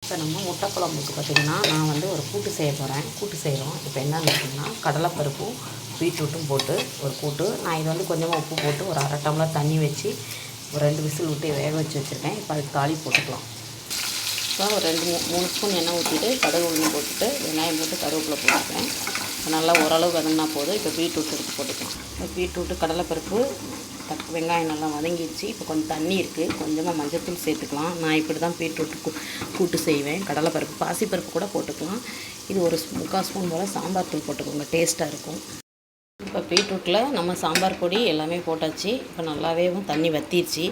இப்போ நம்ம முட்டை குழம்புக்கு பார்த்திங்கன்னா நான் வந்து ஒரு கூட்டு செய்ய போகிறேன். கூட்டு செய்கிறோம். இப்போ என்னன்னு பார்த்தீங்கன்னா கடலைப்பருப்பும் பீட்ரூட்டும் போட்டு ஒரு கூட்டு. நான் இது வந்து கொஞ்சமாக உப்பு போட்டு ஒரு அரை டம்ளர் தண்ணி வச்சு ஒரு 2 விசில் விட்டு வேக வச்சு வச்சுருக்கேன். இப்போ அதுக்கு தாளிப்பு போட்டுக்கலாம். இப்போ ஒரு 2-3 ஸ்பூன் எண்ணெய் ஊற்றிட்டு கடுகு உளுந்து போட்டுட்டு வெங்காயம் போட்டு கருவேப்பிலை போட்டுருக்கேன். நல்லா ஓரளவு வதங்கினா போதும். இப்போ பீட்ரூட் எடுத்து போட்டுக்கலாம். இப்போ பீட்ரூட்டு கடலைப்பருப்பு வெங்காயம் நல்லா வதங்கிடுச்சு. இப்போ கொஞ்சம் தண்ணி இருக்குது, கொஞ்சமாக மஞ்சள்தூள் சேர்த்துக்கலாம். நான் இப்படி தான் பீட்ரூட்டு கூட்டு செய்வேன். கடலைப்பருப்பு பாசிப்பருப்பு கூட போட்டுக்கலாம். இது ஒரு 3/4 ஸ்பூன் போல் சாம்பார் தூள் போட்டுக்கோங்க, டேஸ்ட்டாக இருக்கும். இப்போ பீட்ரூட்டில் நம்ம சாம்பார் பொடி எல்லாமே போட்டாச்சு. இப்போ நல்லாவே தண்ணி வற்றிடுச்சு.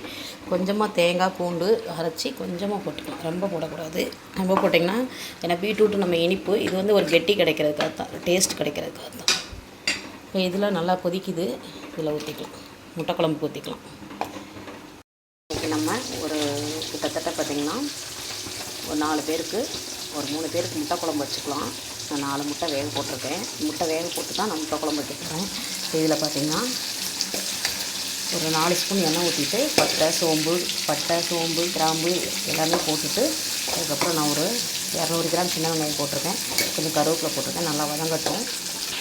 கொஞ்சமாக தேங்காய் பூண்டு அரைச்சி கொஞ்சமாக போட்டுக்கலாம், ரொம்ப போடக்கூடாது. ரொம்ப போட்டிங்கன்னா ஏன்னா பீட்ரூட்டு நம்ம இனிப்பு, இது வந்து ஒரு கெட்டி கிடைக்கிறதுக்காக தான், டேஸ்ட் கிடைக்கிறதுக்காக தான். இப்போ இதில் நல்லா கொதிக்குது, இதில் ஊற்றிக்கலாம், முட்டை குழம்புக்கு ஊற்றிக்கலாம். இன்றைக்கி நம்ம ஒரு கிட்டத்தட்ட பார்த்திங்கன்னா ஒரு 4 பேருக்கு ஒரு 3 பேருக்கு முட்டை குழம்பு வச்சுக்கலாம். நான் 4 முட்டை வேக போட்டிருக்கேன். முட்டை வேக போட்டு தான் நான் முட்டை குழம்பு வைக்க போகிறேன். இதில் பார்த்திங்கன்னா ஒரு 4 ஸ்பூன் எண்ணெய் ஊற்றிட்டு பட்டை சோம்பு கிராம்பு எல்லாமே போட்டுட்டு அதுக்கப்புறம் நான் ஒரு 200 கிராம் சின்ன வெங்காயம் போட்டிருக்கேன். கொஞ்சம் கருவேப்பிலை போட்டிருக்கேன். நல்லா வதங்கட்டும்.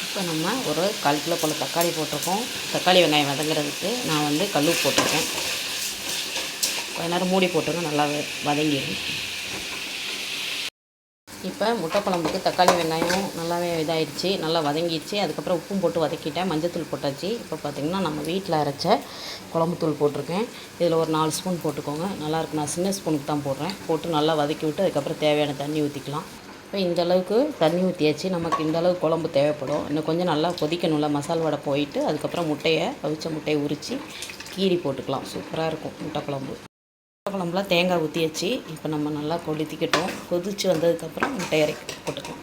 இப்போ நம்ம ஒரு 1/4 கிலோ போல் தக்காளி போட்டிருக்கோம். தக்காளி வெங்காயம் வதங்குறதுக்கு நான் வந்து கல் உப்பு போட்டிருக்கேன். கொஞ்ச நேரம் மூடி போட்டுங்க, நல்லா வதங்கிடும். இப்போ முட்டை குழம்புக்கு தக்காளி வெங்காயம் நல்லாவே இதாகிடுச்சு, நல்லா வதங்கிடுச்சு. அதுக்கப்புறம் உப்பும் போட்டு வதக்கிட்டேன், மஞ்சத்தூள் போட்டாச்சு. இப்போ பார்த்திங்கன்னா நம்ம வீட்டில் அரைச்ச குழம்புத்தூள் போட்டிருக்கேன். இதில் ஒரு 4 ஸ்பூன் போட்டுக்கோங்க, நல்லாயிருக்கும். நான் சின்ன ஸ்பூனுக்கு தான் போடுறேன். போட்டு நல்லா வதக்கி விட்டு அதுக்கப்புறம் தேவையான தண்ணி ஊற்றிக்கலாம். இப்போ இந்தளவுக்கு தண்ணி ஊற்றியாச்சு. நமக்கு இந்தளவுக்கு குழம்பு தேவைப்படும். இன்னும் கொஞ்சம் நல்லா கொதிக்கணும்ல, மசால் வடை போயிட்டு அதுக்கப்புறம் அவிச்ச முட்டையை உரித்து கீரி போட்டுக்கலாம். சூப்பராக இருக்கும் முட்டை குழம்பு. முட்டை குழம்புல தேங்காய் ஊற்றியாச்சு. இப்போ நம்ம நல்லா கொதிக்கட்டும். கொதித்து வந்ததுக்கப்புறம் முட்டையை போட்டுக்கலாம்.